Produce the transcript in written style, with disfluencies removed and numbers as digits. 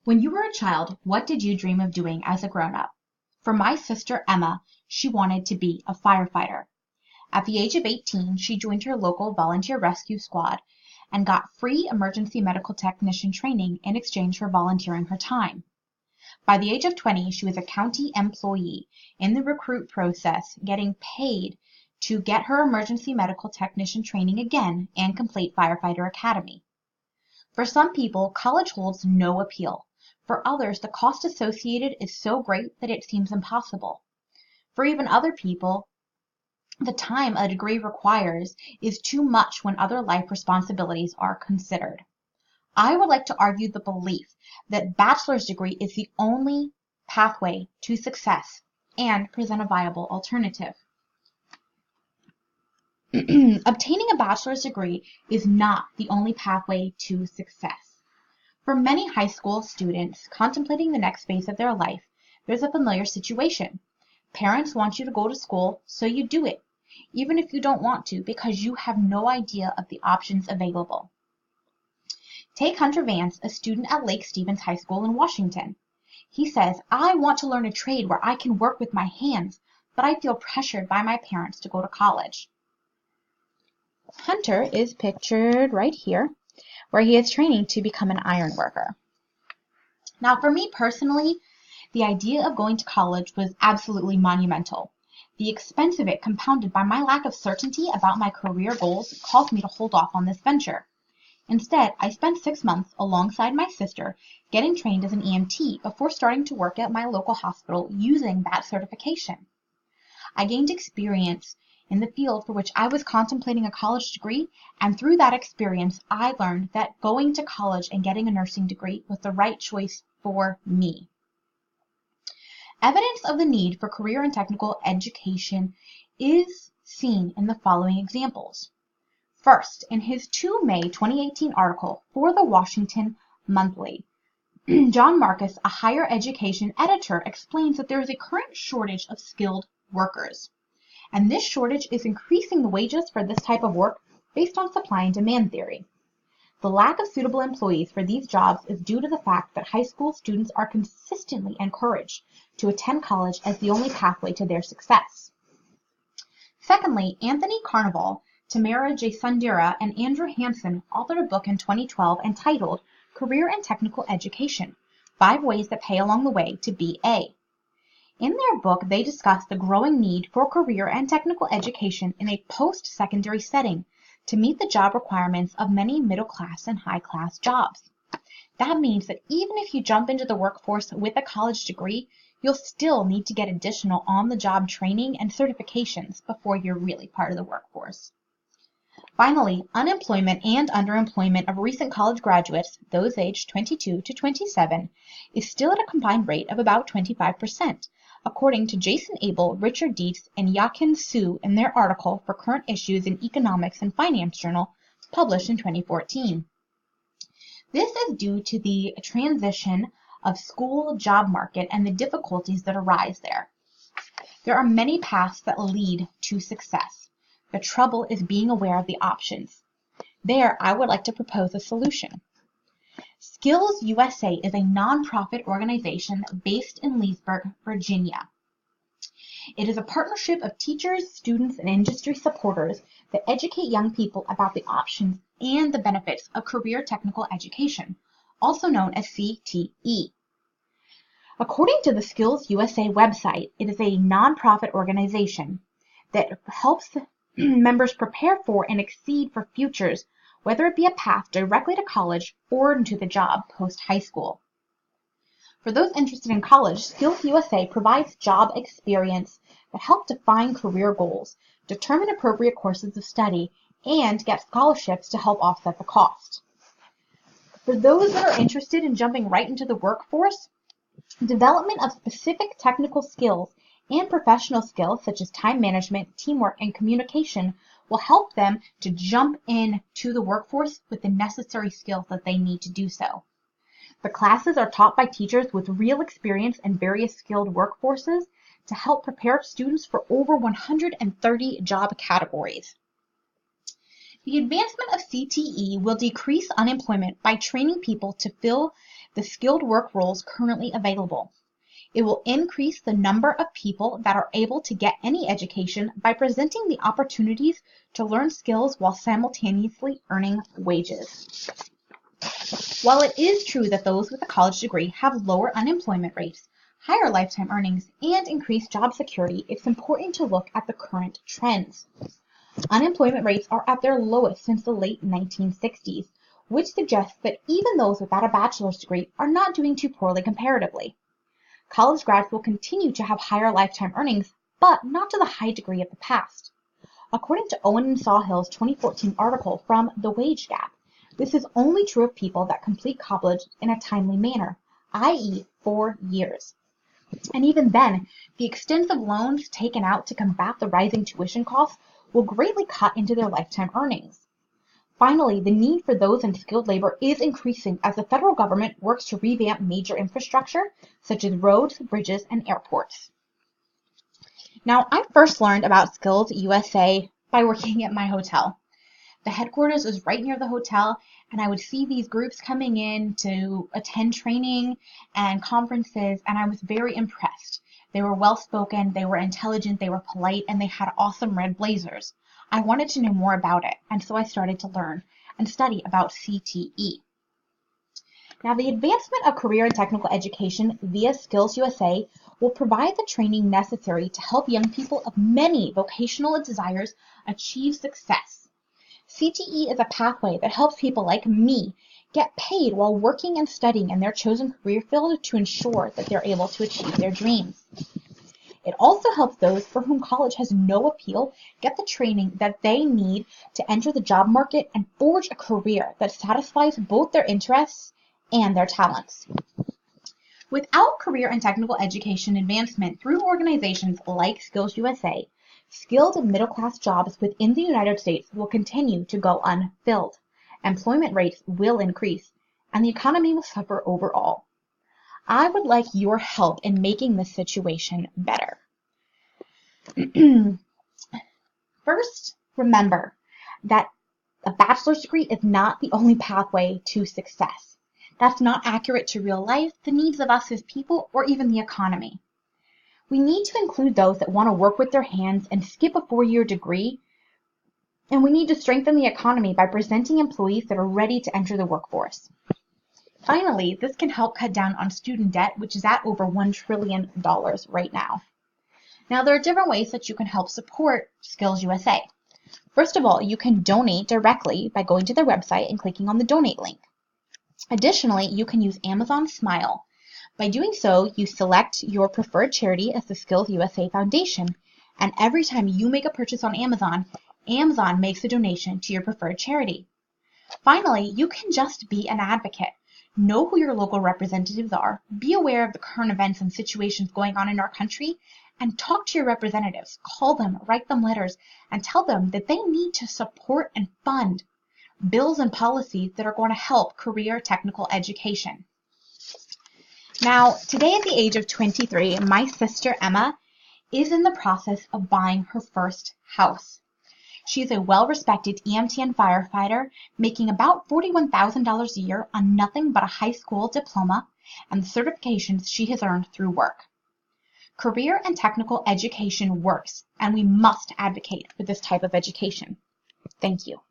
When you were a child, what did you dream of doing as a grown-up? For my sister Emma, she wanted to be a firefighter. At the age of 18, she joined her local volunteer rescue squad and got free emergency medical technician training in exchange for volunteering her time. By the age of 20, she was a county employee in the recruit process, getting paid to get her emergency medical technician training again and complete firefighter academy. For some people, college holds no appeal. For others, the cost associated is so great that it seems impossible. For even other people, the time a degree requires is too much when other life responsibilities are considered. I would like to argue the belief that bachelor's degree is the only pathway to success and present a viable alternative. Obtaining a bachelor's degree is not the only pathway to success. For many high school students contemplating the next phase of their life, there's a familiar situation. Parents want you to go to school, so you do it, even if you don't want to, because you have no idea of the options available. Take Hunter Vance, a student at Lake Stevens High School in Washington. He says, "I want to learn a trade where I can work with my hands, but I feel pressured by my parents to go to college." Hunter is pictured right here, where he is training to become an iron worker. Now, for me personally, the idea of going to college was absolutely monumental. The expense of it, compounded by my lack of certainty about my career goals, caused me to hold off on this venture. Instead, I spent 6 months alongside my sister getting trained as an EMT before starting to work at my local hospital using that certification. I gained experience in the field for which I was contemplating a college degree, and through that experience, I learned that going to college and getting a nursing degree was the right choice for me. Evidence of the need for career and technical education is seen in the following examples. First, in his 2 May 2018 article for the Washington Monthly, John Marcus, a higher education editor, explains that there is a current shortage of skilled workers. And this shortage is increasing the wages for this type of work based on supply and demand theory. The lack of suitable employees for these jobs is due to the fact that high school students are consistently encouraged to attend college as the only pathway to their success. Secondly, Anthony Carnival, Tamara J. Sundera, and Andrew Hansen authored a book in 2012 entitled Career and Technical Education: 5 Ways That Pay Along the Way to BA. In their book, they discuss the growing need for career and technical education in a post-secondary setting to meet the job requirements of many middle-class and high-class jobs. That means that even if you jump into the workforce with a college degree, you'll still need to get additional on-the-job training and certifications before you're really part of the workforce. Finally, unemployment and underemployment of recent college graduates, those aged 22 to 27, is still at a combined rate of about 25%, according to Jason Abel, Richard Dietz, and Yakin Su in their article for Current Issues in Economics and Finance Journal, published in 2014. This is due to the transition of school job market and the difficulties that arise there. There are many paths that lead to success. The trouble is being aware of the options. There, I would like to propose a solution. Skills USA is a nonprofit organization based in Leesburg, Virginia. It is a partnership of teachers, students, and industry supporters that educate young people about the options and the benefits of career technical education, also known as CTE. According to the Skills USA website, it is a nonprofit organization that helps members prepare for and exceed for futures, whether it be a path directly to college or into the job post-high school. For those interested in college, Skills USA provides job experience that help define career goals, determine appropriate courses of study, and get scholarships to help offset the cost. For those that are interested in jumping right into the workforce, development of specific technical skills and professional skills such as time management, teamwork, and communication will help them to jump into the workforce with the necessary skills that they need to do so. The classes are taught by teachers with real experience in various skilled workforces to help prepare students for over 130 job categories. The advancement of CTE will decrease unemployment by training people to fill the skilled work roles currently available. It will increase the number of people that are able to get any education by presenting the opportunities to learn skills while simultaneously earning wages. While it is true that those with a college degree have lower unemployment rates, higher lifetime earnings, and increased job security, it's important to look at the current trends. Unemployment rates are at their lowest since the late 1960s, which suggests that even those without a bachelor's degree are not doing too poorly comparatively. College grads will continue to have higher lifetime earnings, but not to the high degree of the past. According to Owen and Sawhill's 2014 article from The Wage Gap, this is only true of people that complete college in a timely manner, i.e. 4 years. And even then, the extensive loans taken out to combat the rising tuition costs will greatly cut into their lifetime earnings. Finally, the need for those in skilled labor is increasing as the federal government works to revamp major infrastructure, such as roads, bridges, and airports. Now, I first learned about Skills USA by working at my hotel. The headquarters was right near the hotel, and I would see these groups coming in to attend training and conferences, and I was very impressed. They were well-spoken, they were intelligent, they were polite, and they had awesome red blazers. I wanted to know more about it, and so I started to learn and study about CTE. Now, the advancement of career and technical education via Skills USA will provide the training necessary to help young people of many vocational desires achieve success. CTE is a pathway that helps people like me get paid while working and studying in their chosen career field to ensure that they're able to achieve their dreams. It also helps those for whom college has no appeal get the training that they need to enter the job market and forge a career that satisfies both their interests and their talents. Without career and technical education advancement through organizations like Skills USA, skilled and middle-class jobs within the United States will continue to go unfilled. Employment rates will increase, and the economy will suffer overall. I would like your help in making this situation better. First, remember that a bachelor's degree is not the only pathway to success. That's not accurate to real life, the needs of us as people, or even the economy. We need to include those that want to work with their hands and skip a 4-year degree, and we need to strengthen the economy by presenting employees that are ready to enter the workforce. Finally, this can help cut down on student debt, which is at over $1 trillion right now. Now, there are different ways that you can help support Skills USA. First of all, you can donate directly by going to their website and clicking on the donate link. Additionally, you can use Amazon Smile. By doing so, you select your preferred charity as the Skills USA Foundation, and every time you make a purchase on Amazon, Amazon makes a donation to your preferred charity. Finally, you can just be an advocate. Know who your local representatives are, be aware of the current events and situations going on in our country, and talk to your representatives. Call them, write them letters, and tell them that they need to support and fund bills and policies that are going to help career technical education. Now, today at the age of 23, my sister Emma is in the process of buying her first house. She is a well-respected EMT and firefighter, making about $41,000 a year on nothing but a high school diploma and the certifications she has earned through work. Career and technical education works, and we must advocate for this type of education. Thank you.